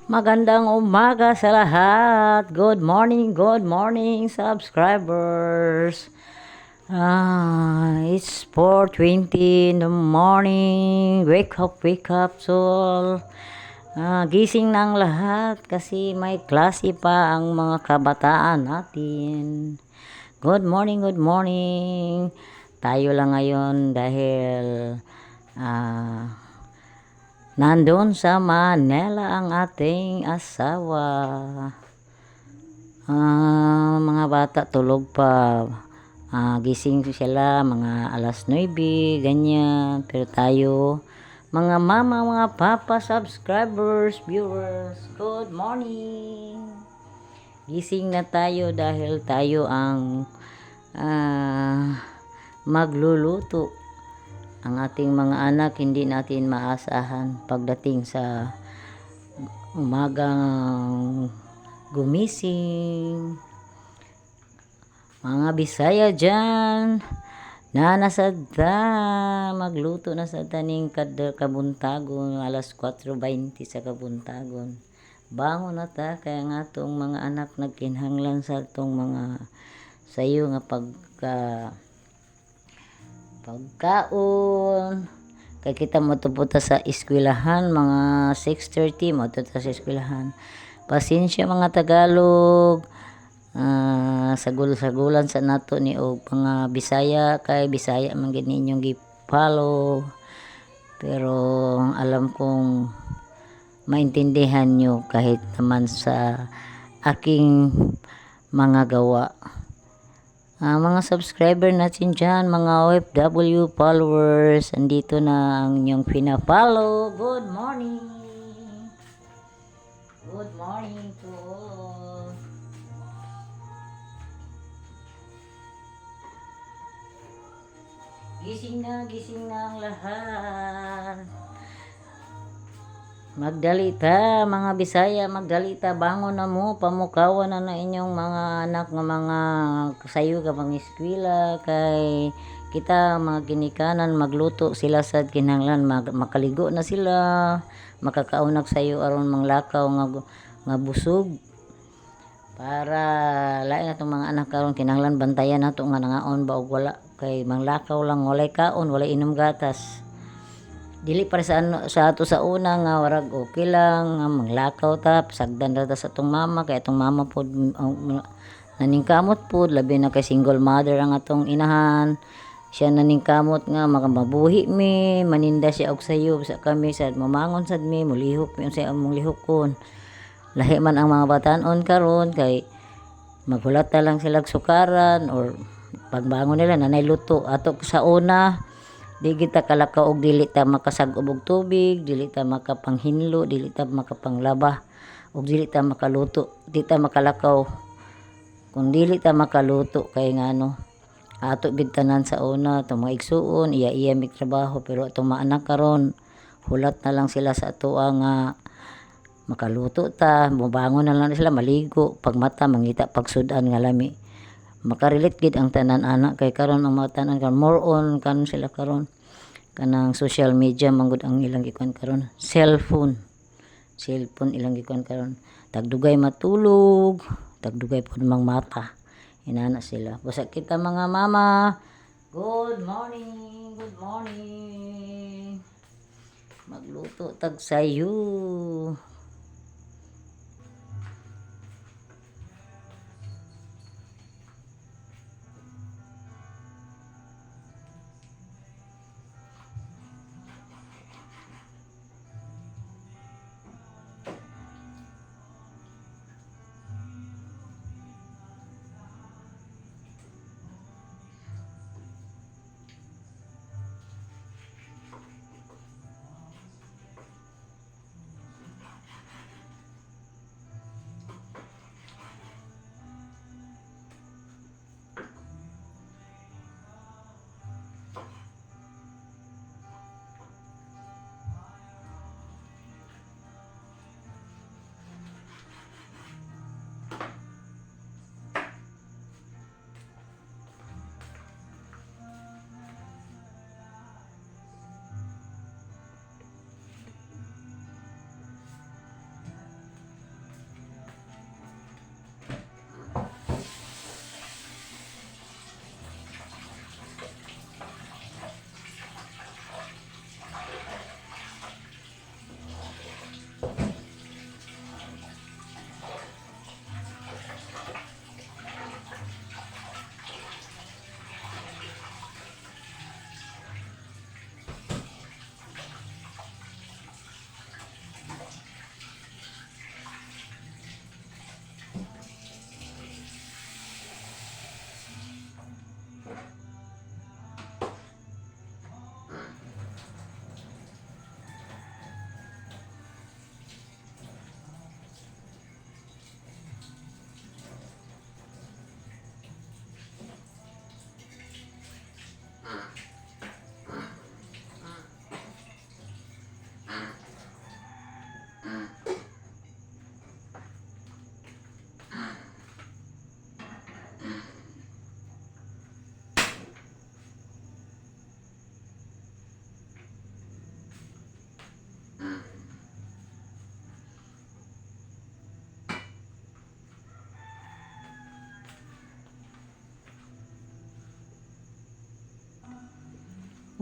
Magandang umaga sa lahat. Good morning subscribers. It's 4:20 in the morning. Wake up, soul. Gising na ang lahat kasi may klase pa ang mga kabataan natin. Good morning. Tayo lang ngayon dahil nandun sa Manila ang ating asawa. Mga bata tulog pa. Gising sila mga alas 9, ganyan. Pero tayo, mga mama, mga papa, subscribers, viewers, good morning. Gising na tayo dahil tayo ang magluluto. Ang ating mga anak hindi natin maasahan pagdating sa umagang gumising. Mga Bisaya dyan na nasadta magluto na sa taning kabuntagon alas 4:20 sa kabuntagon. Bangon na ta kaya nga tong mga anak nagkinhanglan sa tong mga sayo nga pagkaon kay kita matupunta sa eskwelahan mga 6:30 matupunta sa eskwelahan. Pasensya mga Tagalog, sagulan sa nato ni og mga Bisaya kay Bisaya man gid ninyong gi-follow, pero alam kong maintindihan nyo kahit naman sa aking mga gawa. Mga subscriber natin dyan, mga OFW followers, andito na ang inyong pina-follow. Good morning to all. Gising na ang lahat. Magdalita mga Bisaya, magdalita, bangon na mo, pamukawan na inyong mga anak nga mga sayo ka pang eskwela kay kita mga ginikanan magluto sila sa kinahanglan makaligo na sila, makakaunag sayo aron manglakaw nga busog para lain natong mga anak karon kinahanglan bantayan nato nga nangaon ba og wala kay manglakaw lang walay kaon, walay inom gatas. Dili para sa ato sa una nga warag okay lang nga manglakaw ta sagdan ra ta sa atong mama kay atong mama pod naningkamot pod labi na kay single mother ang atong inahan. Siya naningkamot nga mabuhi mi maninda siya og sayo sa kami sad mamangon sad mi mulihok mi unsay among lihokon. Lahi man ang mga batanon karon kay maghulata lang sila sukaran or pagbangon nila nanay luto ato sa una. Di kita kalakaw og dili ta makasag-ob og tubig, dili ta makapanghinlo, dili ta makapanglaba, og dili ta makaluto, di ta makalakaw. Kung dili ta makaluto kay ngano, ato bid tanan sa una, itong mga igsuon, iya mig trabaho, pero itong mga anak karon, hulat na lang sila sa atoa nga makaluto ta, mubangon na lang sila maligo, pagmata mangita pagsudan nga lami. Makarelate gid ang tanan anak kay karon ang mga tanan karon more on kanon sila karon kanang social media manggod ang ilang gikuan karon cellphone ilang gikuan karon tagdugay matulog tagdugay pod mang mata inana sila basta kita mga mama good morning magluto tag sayo.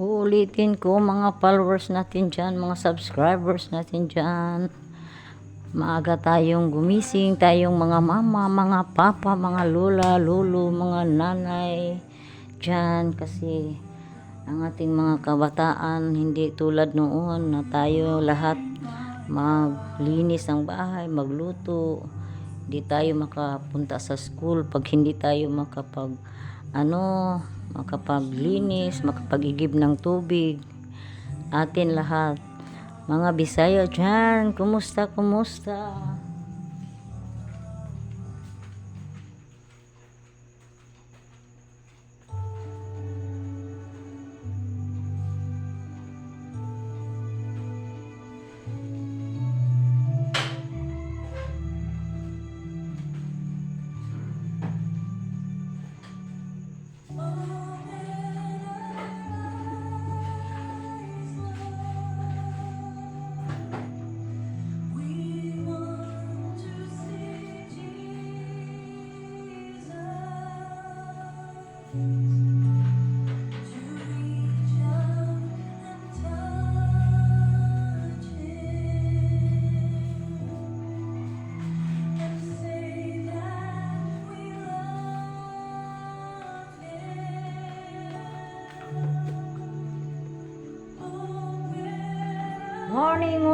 Uulitin ko mga followers natin dyan, mga subscribers natin dyan. Maaga tayong gumising, tayong mga mama, mga papa, mga lola, lolo, mga nanay dyan. Kasi ang ating mga kabataan hindi tulad noon na tayo lahat maglinis ng bahay, magluto. Hindi tayo makapunta sa school pag hindi tayo makapaglinis, makapag-igib ng tubig. Atin lahat. Mga Bisaya dyan, kumusta?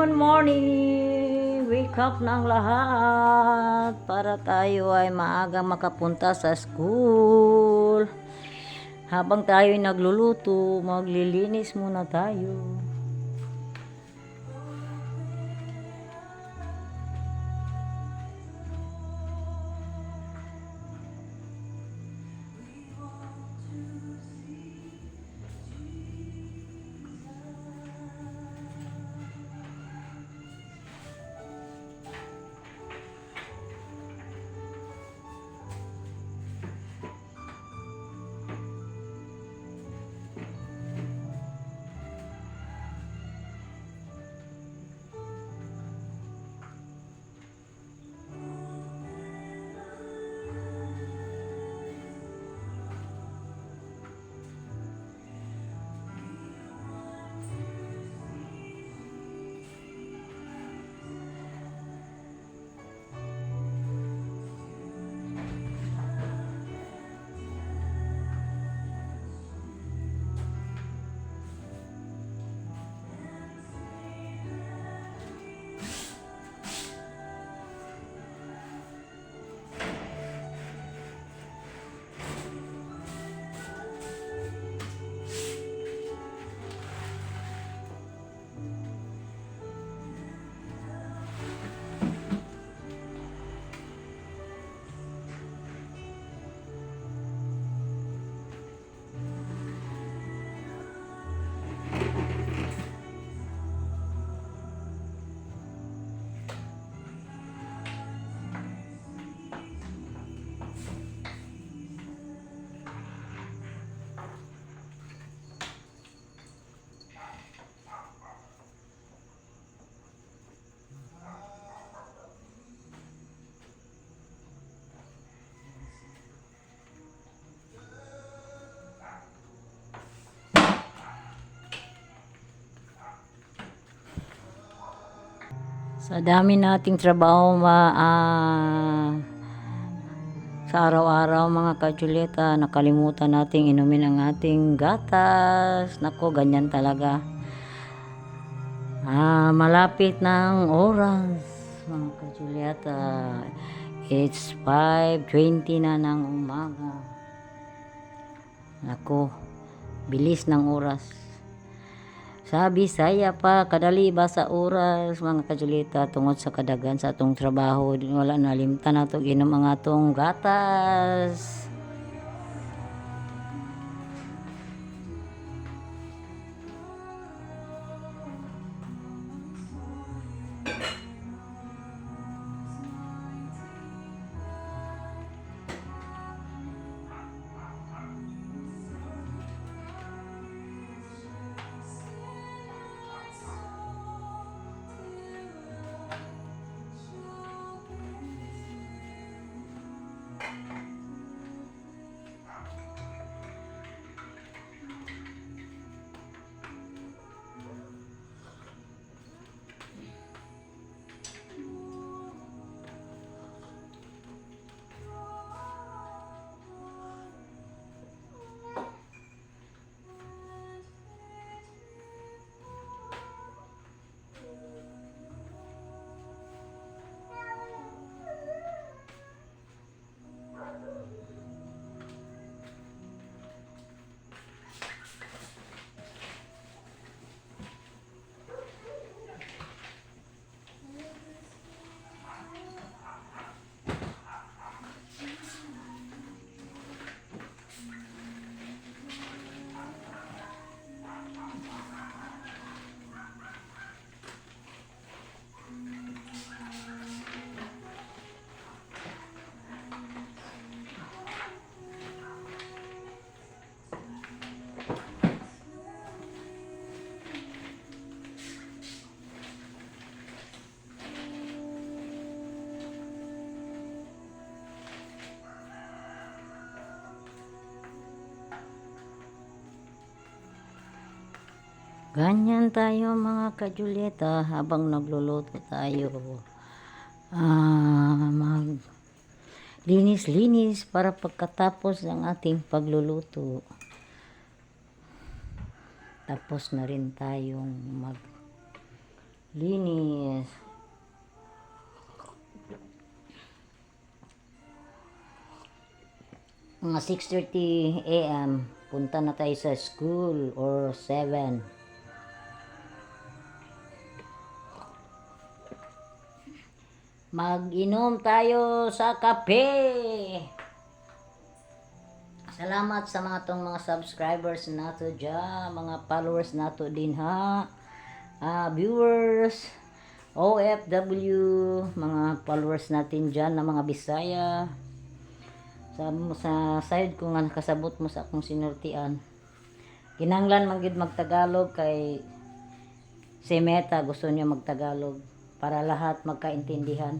Good morning! Wake up na ang lahat para tayo ay maaga makapunta sa school. Habang tayo nagluluto, maglilinis muna tayo. Sa dami nating trabaho sa araw-araw mga ka-Julieta, nakalimutan nating inumin ang ating gatas. Nako, ganyan talaga. Malapit na ang oras mga ka-Julieta. It's 5:20 na ng umaga. Nako, bilis ng oras. Sa Bisaya pa, kadali ba sa oras, mga ka-Julieta, tungod sa kadagan sa atong trabaho, wala nalimtan na ito, ginom ang atong gatas. Ganyan tayo mga ka-Julieta habang nagluluto tayo. Mag linis-linis para pagkatapos ng ating pagluluto. Tapos na rin tayong maglinis. Mga 6:30 AM, punta na tayo sa school or 7. Mag-inom tayo sa kape. Salamat sa mga tong mga subscribers nato dyan, mga followers nato din ha. Viewers, OFW, mga followers natin dyan na mga Bisaya. Sa side ko nga nakasabot mo sa akong sinurtian. Kinanglan man gid magtagalog kay si Meta gusto niya magtagalog para lahat magkaintindihan.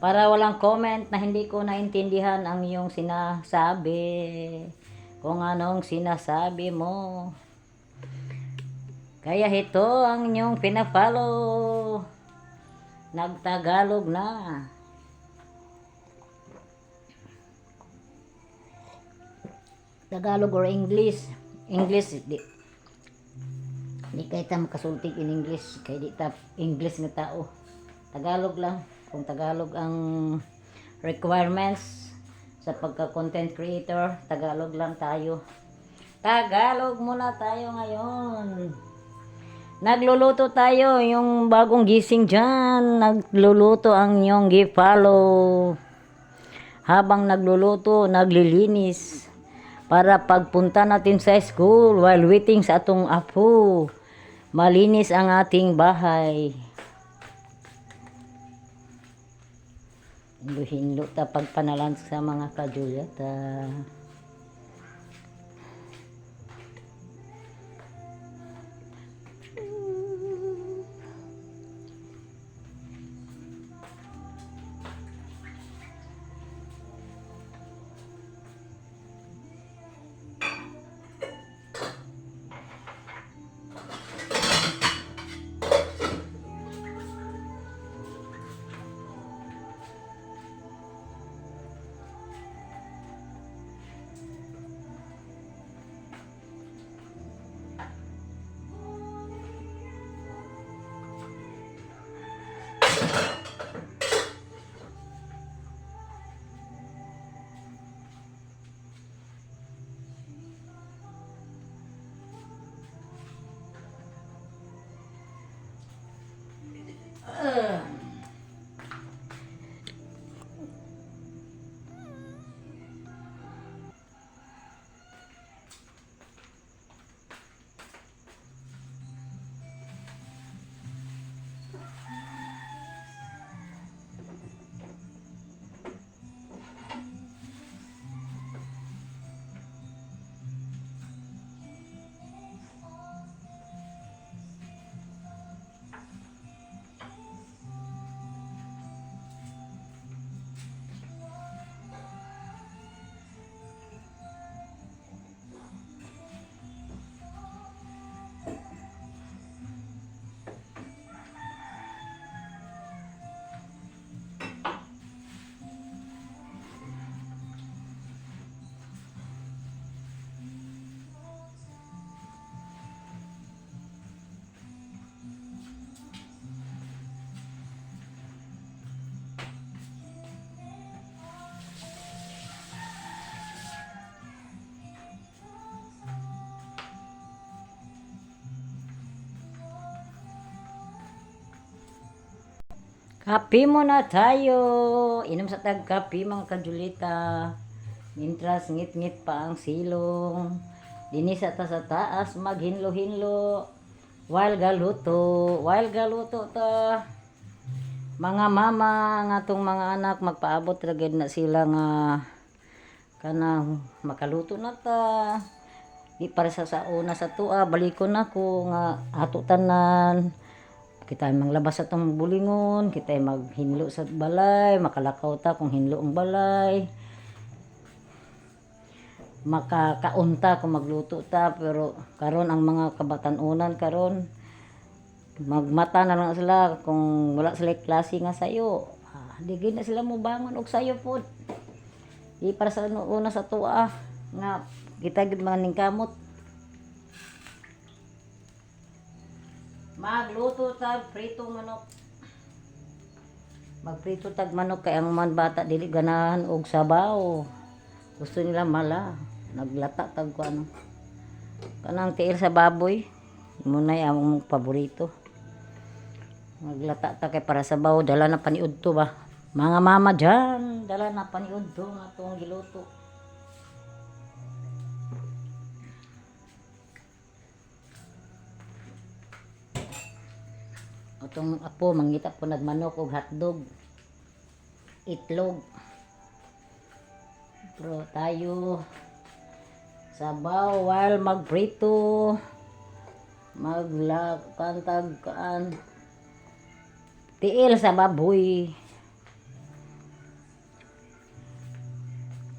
Para walang comment na hindi ko naintindihan ang iyong sinasabi. Kung anong sinasabi mo. Kaya ito ang inyong pinafollow. Nagtagalog na. Tagalog or English. English, di kay ta makasulti in English. Kay di ta English nga tao. Tagalog lang. Kung Tagalog ang requirements sa pagka-content creator, Tagalog lang tayo. Tagalog muna tayo ngayon. Nagluluto tayo, yung bagong gising dyan. Nagluluto ang inyong gi-follow. Habang nagluluto, naglilinis. Para pagpunta natin sa school while waiting sa atong apo, malinis ang ating bahay. Hinlo ta pagpanalan sa mga ka-Julieta. Kape muna tayo. Inom sa tag-kape mga ka-Julieta. Mintras ngit-ngit pa ang silong. Dinis ta sa taas maghinlo-hinlo. While galuto ta. Mga mama nga tong mga anak magpaabot ra gid na sila nga kana makaluto na ta. Di para sa una sa tua balikon ako nga hatutanan. Kita manglabas sa tong bulingon, kita maghinlo sa balay, makalakaw ta kung hinlo ang balay. makakaunta kung magluto ta, pero karon ang mga kabatanunan karon magmata na lang sila kung wala sila klase nga sayo. Di gid na sila mo bangon og sayo pod. Di para sa una sa tuwa nga kita gid man ning kamot. Magluto tag pritong manok. Magprito tag manok kay ang man bata dili ganahan og sabaw. Gusto nila mala. Naglata tag ko ano. Kanang tiil sa baboy. Muna ang paborito. Maglata ta kay para sabaw dala na paniud to ba. Mga mama dyan, dala na paniud to nga tong giluto. Atong apo mangita po nagmanok og hotdog. Itlog. Pero tayo sabaw while magprito maglakantag kaan tiil sa baboy.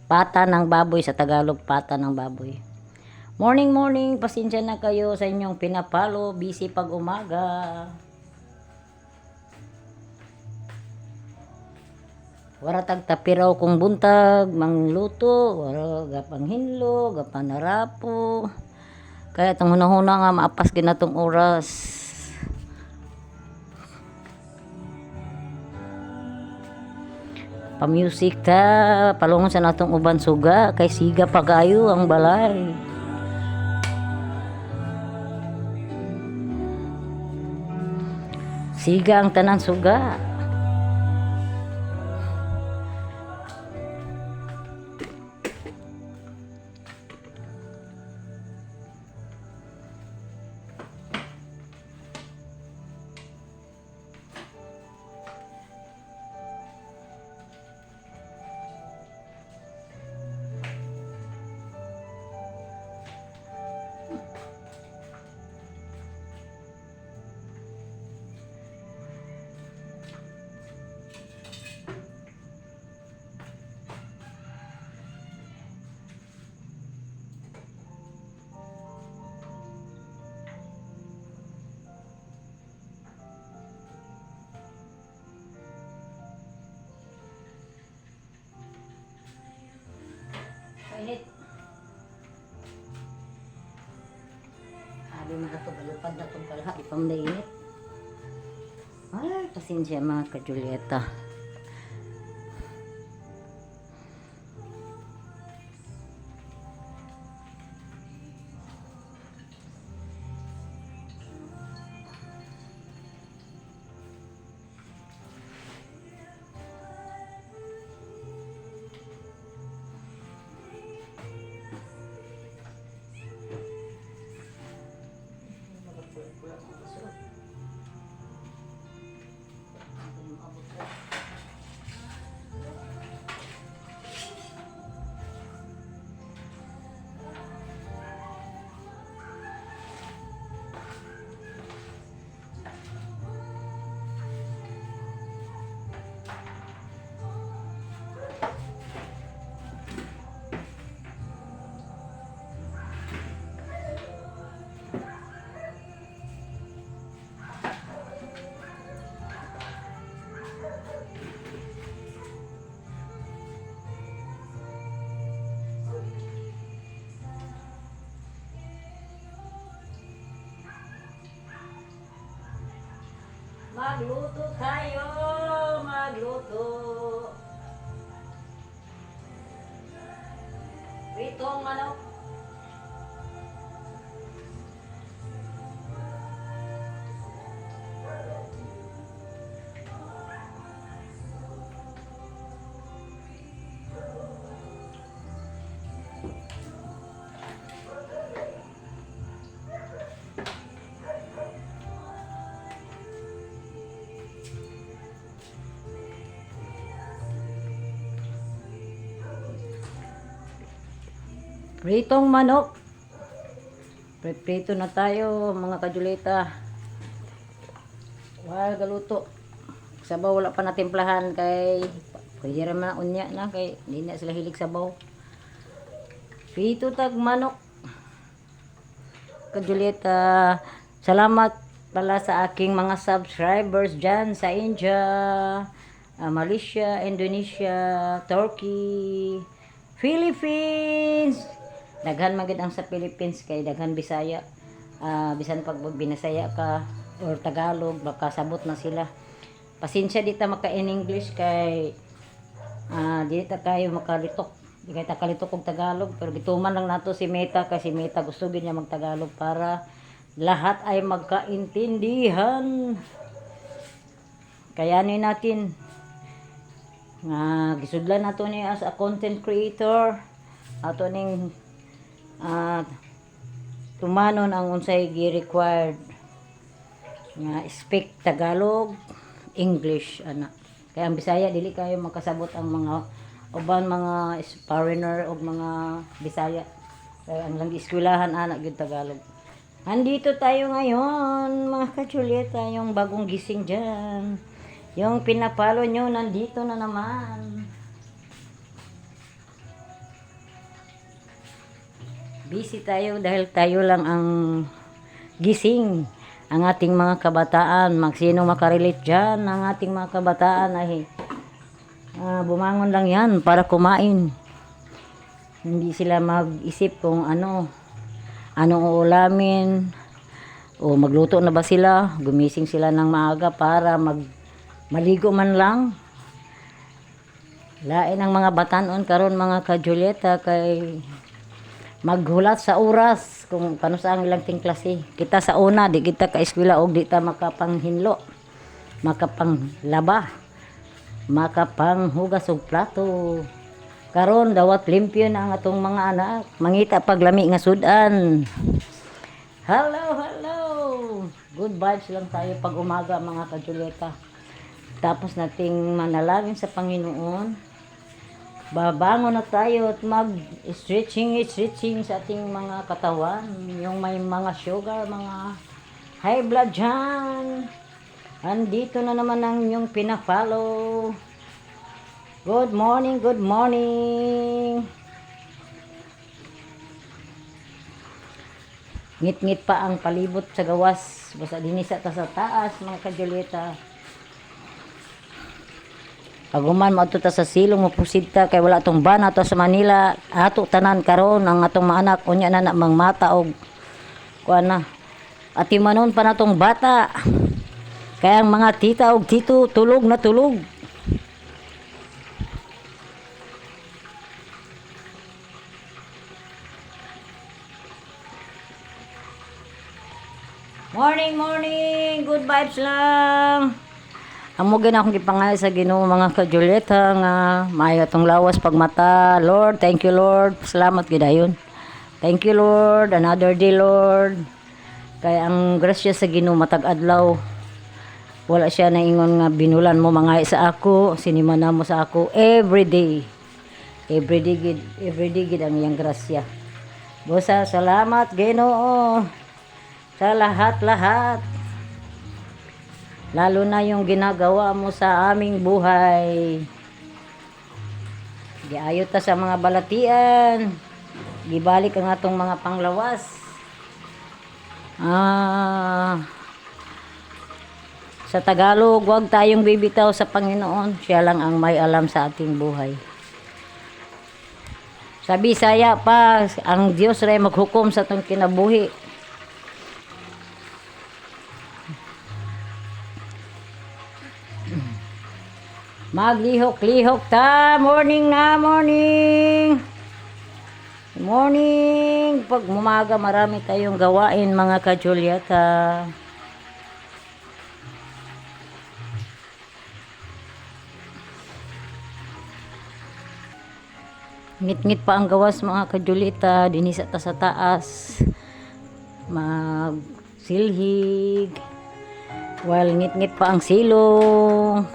Pata ng baboy sa Tagalog, pata ng baboy. Morning, morning. Pasensya na kayo sa inyong pinapalo. Busy pag umaga. Wara tag tapiraw kung buntag, mangluto, wara gapang hinlo, gapang narapo. Kaya itong hunahuna nga maapas ginatong oras. Pa-music ta, palungon sa natong uban suga, kay siga pagayo ang balay. Siga ang tanan suga. Init. Sabi mga ito, balupad na itong pala. Ipang mainit. Ay, pasensya mga ka-Julieta. Magluto tayo, magluto. Pritong manok. Pritong manok. Prito na tayo mga ka-Julieta. Wala galuto. Sabaw wala pa natimplahan kay pwede naman unya na kay hindi na sila hilig sabaw. Pito tag manok. Ka Julieta, salamat pala sa aking mga subscribers dyan sa India, Malaysia, Indonesia, Turkey, Philippines. Daghan magid ang sa Philippines kay daghan Bisaya. Bisan pag binasaya ka or Tagalog baka sabot na sila. Pasensya di ta maka in English kay di ta kayo makalitok. Di kayo takalitok og Tagalog pero gituman lang nato si Meta kasi Meta gusto gid niya mag Tagalog para lahat ay magkaintindihan. Kayanin natin nga gisudlan nato ni as a content creator ato ning tumanon ang unsay gi-required nga speak Tagalog, English ana. Kaya ang Bisaya dili kayo makasabot ang mga uban mga foreigner o mga Bisaya. Kaya ang lang eskwelahan ana gyud Tagalog. Andito tayo ngayon mga ka-Julieta, yung bagong gising dyan. Yung pinapalo nyo nandito na naman. Busy tayo dahil tayo lang ang gising. Ang ating mga kabataan, sino makarelate dyan, ang ating mga kabataan ay bumangon lang yan para kumain. Hindi sila mag-isip kung anong uulamin o magluto na ba sila, gumising sila ng maaga para maligo man lang. Lain ang mga batanon karon mga ka-Julieta kay maghulat sa oras kung paano sa ang ilang klase. Kita sa una di kita ka eskwela og di ta makapanghinlo, makapanglaba, makapanghugas og plato. Karon dawat limpyo na ang atong mga anak, mangita paglami nga sudan. Hello, hello. Good vibes lang tayo pag umaga mga ka-Julieta. Tapos nating manalangin sa Panginoon. Babangon na tayo at mag-stretching sa ating mga katawan. Yung may mga sugar, mga high blood dyan. Andito na naman ang yung pina-follow. Good morning, good morning. Ngit-ngit pa ang palibot sa gawas. Basta dinisa ta sa taas mga ka-Julieta. Paguman mo ato ta sa silong mo pusid ta kay wala tong ban ato sa Manila. Ato tanan karon ang atong mga anak unya na mangmata og kuan na. Ati manon pa natong bata. Kaya ang mga tita og tito tulog na tulog. Morning, morning. Good vibes lang. Amo gina akong gipangay sa Ginoo mga ka-Julieta nga maayo atong lawas pagmata. Lord, thank you Lord. Salamat gidayon. Thank you Lord. Another day Lord. Kaya ang grasya sa Ginoo matag adlaw. Wala siya na ingon nga binulan mo mangay sa ako, sinimana mo sa ako every day. Every day gid ang iyang grasya. Bosa, salamat Ginoo. Sa lahat-lahat. Lalo na yung ginagawa mo sa aming buhay. Giayot ta sa mga balatian. Gibalik ang atong mga panglawas. Sa Tagalog, huwag tayong bibitaw sa Panginoon. Siya lang ang may alam sa ating buhay. Sa Bisaya pa, ang Diyos ray maghukom sa atong kinabuhi. Maglihok-lihok ta. Morning na, morning. Morning. Pag umaga marami tayong gawain mga ka-Julieta. Ngit-ngit pa ang gawas mga ka-Julieta. Dinisa ta sa taas. Magsilhig. While ngit-ngit pa ang silong.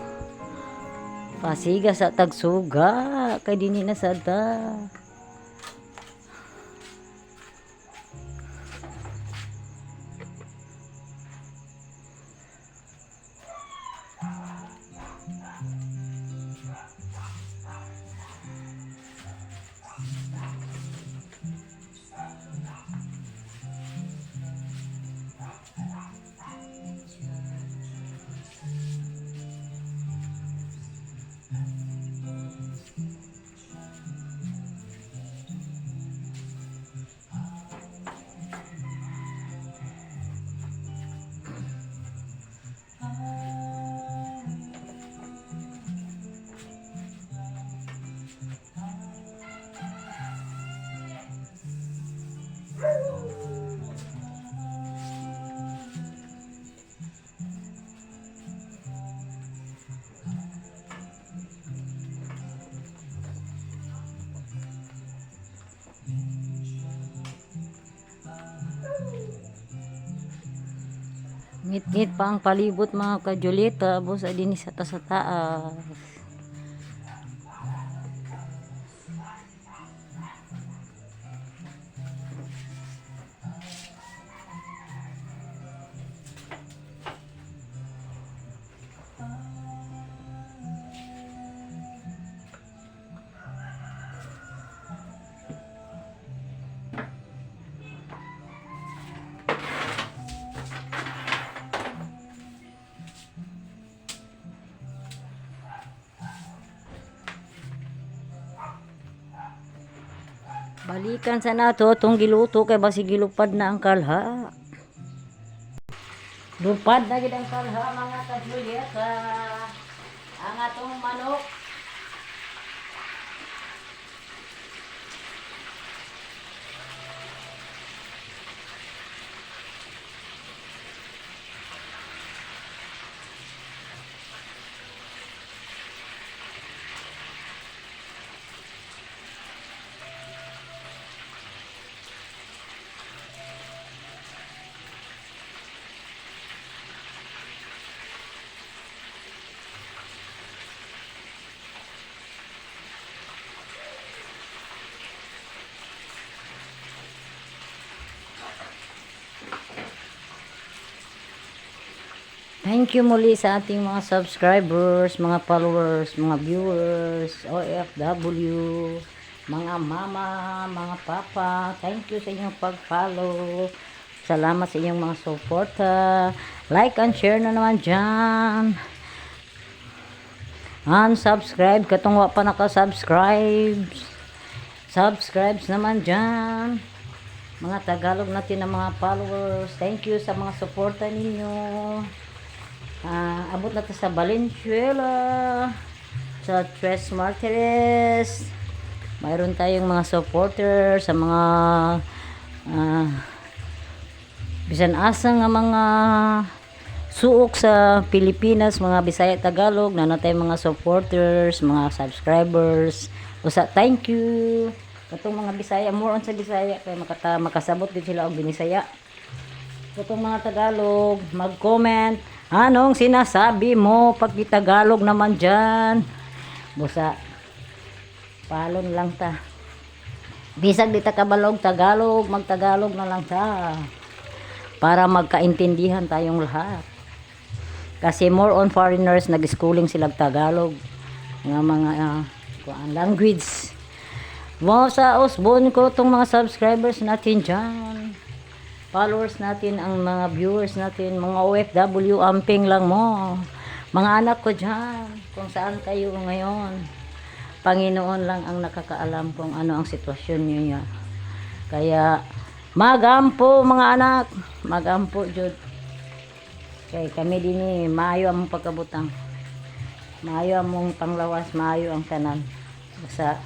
Pasiga sa tagsuga kay dinhi na sada. Ngit-ngit pa ang palibot mga ka-Julita, busa din sa taas. Balikan sa nato itong giluto kay basi gilupad na ang kalha. Lupad na gid ang kalha mga ka-Julieta. Ang atong manok. Thank you muli sa ating mga subscribers, mga followers, mga viewers, OFW, mga mama, mga papa. Thank you sa inyong pag-follow. Salamat sa inyong mga suporta. Like and share na naman dyan. Unsubscribe, katong wa pa naka-subscribe. Subscribes naman dyan. Mga Tagalog natin na mga followers. Thank you sa mga suporta ninyo. Abot na to sa Valenzuela, sa Tres Martires. Mayroon tayong mga supporter sa mga bisan asa nga mga suok sa Pilipinas, mga Bisaya Tagalog, na tayong mga supporters, mga subscribers. Usa, thank you. Katong mga Bisaya, more on sa Bisaya kay makasabot din sila og binisaya. Katong mga Tagalog, mag-comment. Anong sinasabi mo pag Tagalog naman dyan? Busa, palon lang ta. Bisag di ta kabalog Tagalog, magtagalog na lang ta. Para magkaintindihan tayong lahat. Kasi more on foreigners, nag-schooling sila Tagalog. Nga mga language. Mo sa usbon ko tong mga subscribers natin dyan. Followers natin, ang mga viewers natin, mga OFW, amping lang mo. Mga anak ko dyan, kung saan kayo ngayon. Panginoon lang ang nakakaalam kung ano ang sitwasyon niyo. Kaya, magampo mga anak, magampo jud. Kaya kami din maayo ang pagkabutang. Maayo ang mong panglawas, maayo ang tanan. Basta,